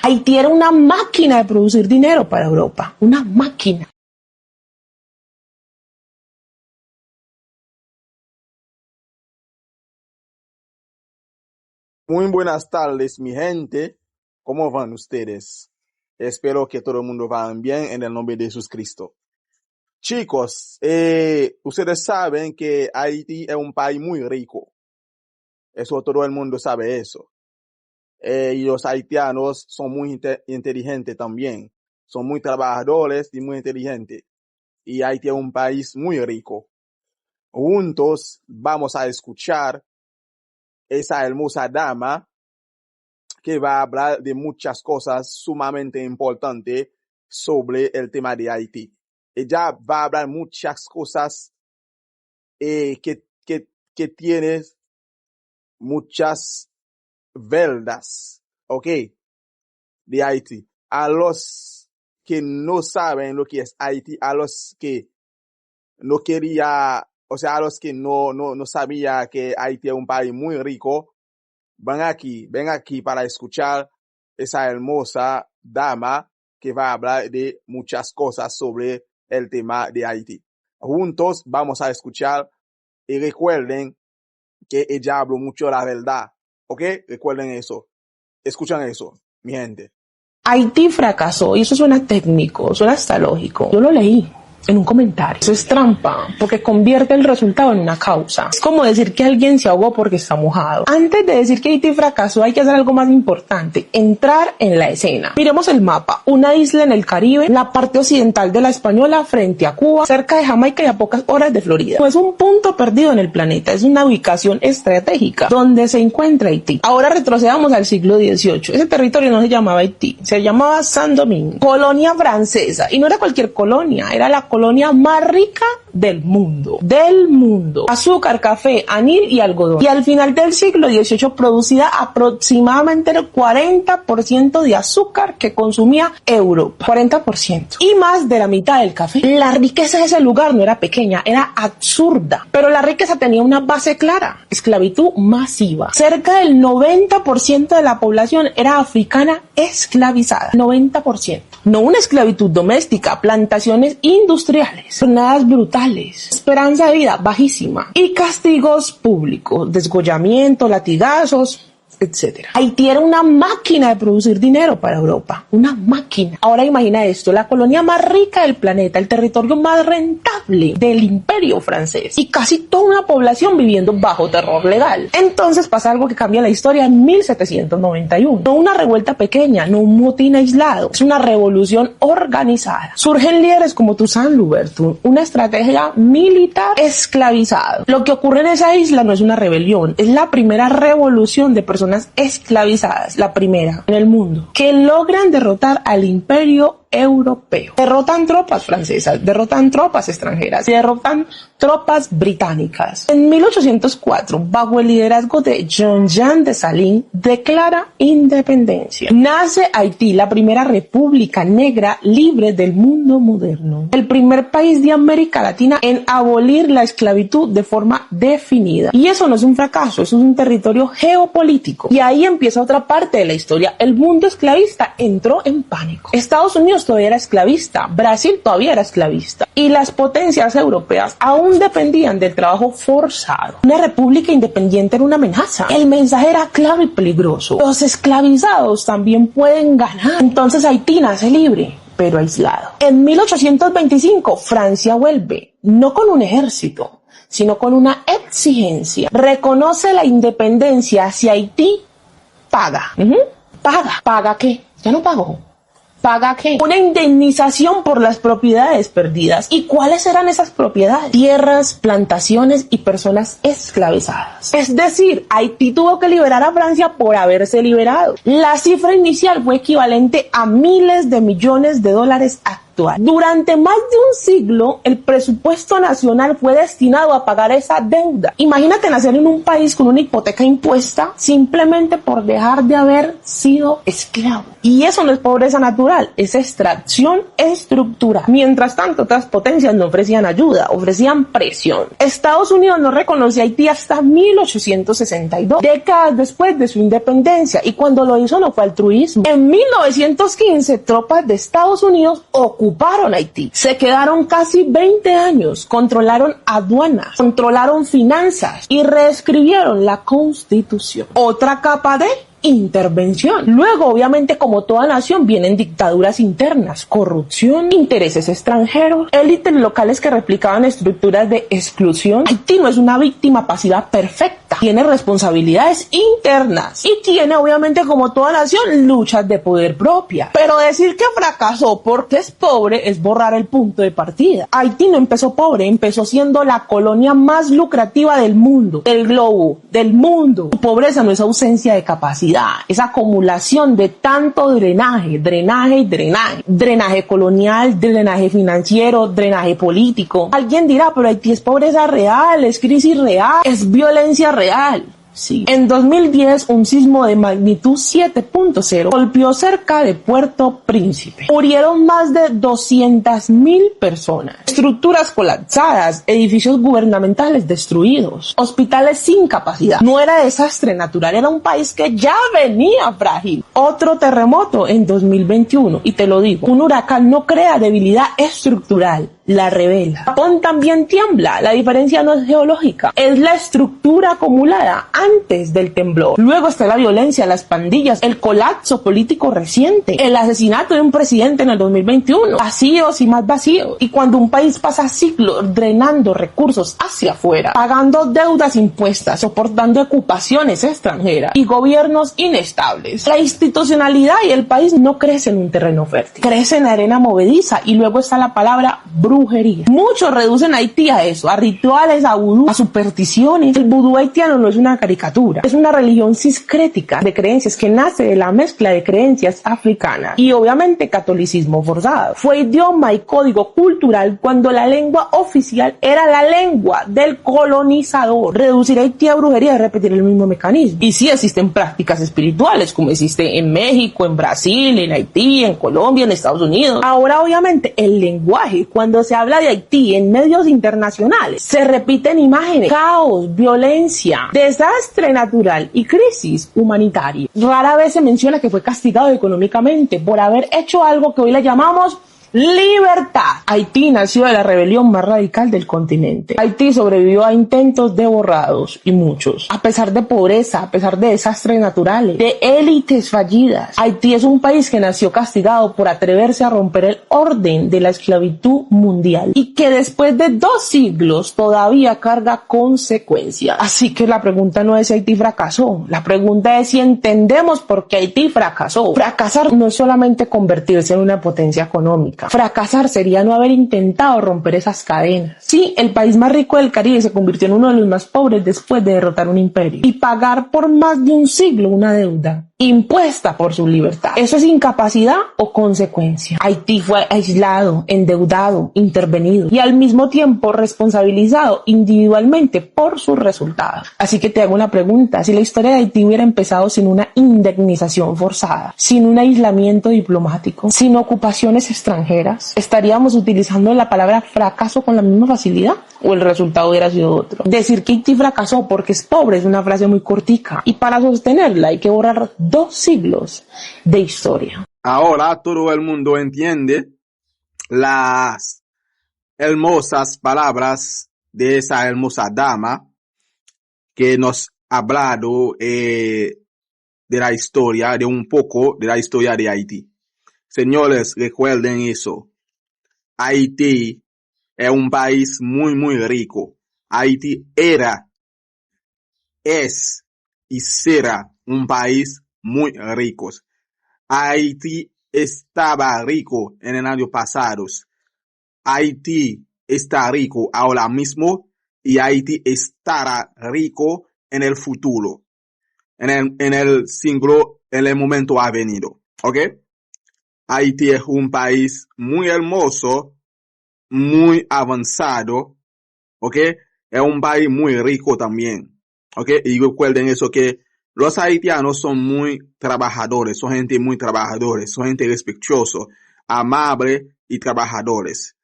Haití era una máquina de producir dinero para Europa, una máquina. Muy buenas tardes, mi gente. ¿Cómo van ustedes? Espero que todo el mundo va bien en el nombre de Jesús Cristo. Chicos, ustedes saben que Haití es un país muy rico. Eso todo el mundo sabe eso. Y los haitianos son muy inteligentes también. Son muy trabajadores y muy inteligentes. Y Haití es un país muy rico. Juntos vamos a escuchar esa hermosa dama que va a hablar de muchas cosas sumamente importantes sobre el tema de Haití. Ella va a hablar muchas cosas que tienen muchas verdades, ¿ok? De Haití. A los que no saben lo que es Haití, a los que no quería, o sea, a los que no sabía que Haití es un país muy rico, ven aquí para escuchar esa hermosa dama que va a hablar de muchas cosas sobre el tema de Haití. Juntos vamos a escuchar y recuerden que ella habló mucho la verdad, ¿ok? Recuerden eso. Escuchan eso, mi gente. Haití fracasó, y eso suena técnico, suena hasta lógico. Yo lo leí en un comentario. Eso es trampa, porque convierte el resultado en una causa. Es como decir que alguien se ahogó porque está mojado. Antes de decir que Haití fracasó, hay que hacer algo más importante: entrar en la escena. Miremos el mapa: una isla en el Caribe, la parte occidental de la Española frente a Cuba, cerca de Jamaica y a pocas horas de Florida. No es un punto perdido en el planeta, es una ubicación estratégica donde se encuentra Haití. Ahora retrocedamos al siglo XVIII. Ese territorio no se llamaba Haití, se llamaba San Domingo, colonia francesa, y no era cualquier colonia, era la colonia más rica del mundo. Azúcar, café, anil y algodón. Y al final del siglo XVIII producía aproximadamente el 40% de azúcar que consumía Europa. 40%. Y más de la mitad del café. La riqueza de ese lugar no era pequeña, era absurda. Pero la riqueza tenía una base clara: esclavitud masiva. Cerca del 90% de la población era africana esclavizada. 90%. No una esclavitud doméstica, plantaciones industriales, jornadas brutales, esperanza de vida bajísima y castigos públicos, desgollamiento, latigazos, etc. Haití era una máquina de producir dinero para Europa, una máquina. Ahora imagina esto: la colonia más rica del planeta, el territorio más rentable del imperio francés y casi toda una población viviendo bajo terror legal. Entonces pasa algo que cambia la historia en 1791. No una revuelta pequeña, no un motín aislado, es una revolución organizada. Surgen líderes como Toussaint Louverture, una estrategia militar esclavizada. Lo que ocurre en esa isla no es una rebelión, es la primera revolución de personas esclavizadas, la primera en el mundo, que logran derrotar al imperio europeo. Derrotan tropas francesas, derrotan tropas extranjeras, derrotan tropas británicas. En 1804, bajo el liderazgo de Jean Dessalines, declara independencia. Nace Haití, la primera república negra libre del mundo moderno. El primer país de América Latina en abolir la esclavitud de forma definida. Y eso no es un fracaso, eso es un territorio geopolítico. Y ahí empieza otra parte de la historia. El mundo esclavista entró en pánico. Estados Unidos todavía era esclavista, Brasil todavía era esclavista, y las potencias europeas aún dependían del trabajo forzado. Una república independiente era una amenaza. El mensaje era claro y peligroso: los esclavizados también pueden ganar. Entonces Haití nace libre, pero aislado. En 1825 Francia vuelve, no con un ejército, sino con una exigencia. Reconoce la independencia. Si Haití paga. ¿Paga qué? Ya no pagó. ¿Paga qué? Una indemnización por las propiedades perdidas. ¿Y cuáles eran esas propiedades? Tierras, plantaciones y personas esclavizadas. Es decir, Haití tuvo que liberar a Francia por haberse liberado. La cifra inicial fue equivalente a miles de millones de dólares actuales. actual. Durante más de un siglo, el presupuesto nacional fue destinado a pagar esa deuda. Imagínate nacer en un país con una hipoteca impuesta simplemente por dejar de haber sido esclavo. Y eso no es pobreza natural, es extracción estructural. Mientras tanto, otras potencias no ofrecían ayuda, ofrecían presión. Estados Unidos no reconoció a Haití hasta 1862, décadas después de su independencia, y cuando lo hizo no fue altruismo. En 1915, tropas de Estados Unidos ocuparon Haití. Se quedaron casi 20 años, controlaron aduanas, controlaron finanzas y reescribieron la Constitución. Otra capa de intervención. Luego, obviamente, como toda nación, vienen dictaduras internas, corrupción, intereses extranjeros, élites locales que replicaban estructuras de exclusión. Haití no es una víctima pasiva perfecta, tiene responsabilidades internas y tiene, obviamente, como toda nación, luchas de poder propia. Pero decir que fracasó porque es pobre es borrar el punto de partida. Haití no empezó pobre, empezó siendo la colonia más lucrativa del mundo, del globo, del mundo. Su pobreza no es ausencia de capacidad, es acumulación de tanto drenaje colonial, drenaje financiero, drenaje político. Alguien dirá, pero Haití es pobreza real, es crisis real, es violencia real. Sí. En 2010, un sismo de magnitud 7.0 golpeó cerca de Puerto Príncipe. Murieron más de 200.000 personas. Estructuras colapsadas, edificios gubernamentales destruidos, hospitales sin capacidad. No era desastre natural, era un país que ya venía frágil. Otro terremoto en 2021, y te lo digo, un huracán no crea debilidad estructural, la revela. Japón también tiembla, la diferencia no es geológica, es la estructura acumulada antes del temblor. Luego está la violencia, las pandillas, el colapso político reciente, el asesinato de un presidente en el 2021, vacíos y más vacíos. Y cuando un país pasa siglos drenando recursos hacia afuera, pagando deudas impuestas, soportando ocupaciones extranjeras y gobiernos inestables, la institucionalidad y el país no crecen en un terreno fértil, crecen en arena movediza. Y luego está la palabra brujería. Muchos reducen a Haití a eso, a rituales, a vudú, a supersticiones. El vudú haitiano no es una caricatura, es una religión ciscrética de creencias que nace de la mezcla de creencias africanas y obviamente catolicismo forzado. Fue idioma y código cultural cuando la lengua oficial era la lengua del colonizador. Reducir a Haití a brujería es repetir el mismo mecanismo. Y sí existen prácticas espirituales como existe en México, en Brasil, en Haití, en Colombia, en Estados Unidos. Ahora obviamente el lenguaje, cuando se habla de Haití en medios internacionales, se repiten imágenes, caos, violencia, desastre natural y crisis humanitaria. Rara vez se menciona que fue castigado económicamente por haber hecho algo que hoy le llamamos libertad. Haití nació de la rebelión más radical del continente. Haití sobrevivió a intentos de borrados y muchos. A pesar de pobreza, a pesar de desastres naturales, de élites fallidas, Haití es un país que nació castigado por atreverse a romper el orden de la esclavitud mundial y que después de 2 siglos todavía carga consecuencias. Así que la pregunta no es si Haití fracasó, la pregunta es si entendemos por qué Haití fracasó. Fracasar no es solamente convertirse en una potencia económica. Fracasar sería no haber intentado romper esas cadenas. Sí, el país más rico del Caribe se convirtió en uno de los más pobres después de derrotar un imperio y pagar por más de un siglo una deuda impuesta por su libertad. ¿Eso es incapacidad o consecuencia? Haití fue aislado, endeudado, intervenido y al mismo tiempo responsabilizado individualmente por sus resultados. Así que te hago una pregunta: si la historia de Haití hubiera empezado sin una indemnización forzada, sin un aislamiento diplomático, sin ocupaciones extranjeras, ¿estaríamos utilizando la palabra fracaso con la misma facilidad? ¿O el resultado hubiera sido otro? Decir que Haití fracasó porque es pobre es una frase muy cortica y para sostenerla hay que borrar 2 siglos de historia. Ahora todo el mundo entiende las hermosas palabras de esa hermosa dama que nos ha hablado de la historia, de un poco de la historia de Haití. Señores, recuerden eso. Haití es un país muy, muy rico. Haití era, es y será un país muy rico. Haití estaba rico en el año pasado. Haití está rico ahora mismo y Haití estará rico en el futuro, en el siglo, en el momento ha venido. ¿Ok? Haití es un país muy hermoso, muy avanzado, ¿ok? Es un país muy rico también, ¿ok? Y recuerden eso, que los haitianos son muy trabajadores, son gente muy trabajadores, son gente respetuosa, amable y trabajadores.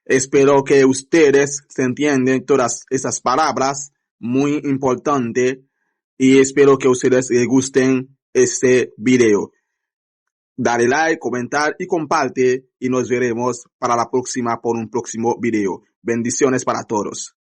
Espero que ustedes se entiendan todas esas palabras muy importantes y espero que ustedes les gusten este video. Dale like, comentar y comparte y nos veremos para la próxima por un próximo video. Bendiciones para todos.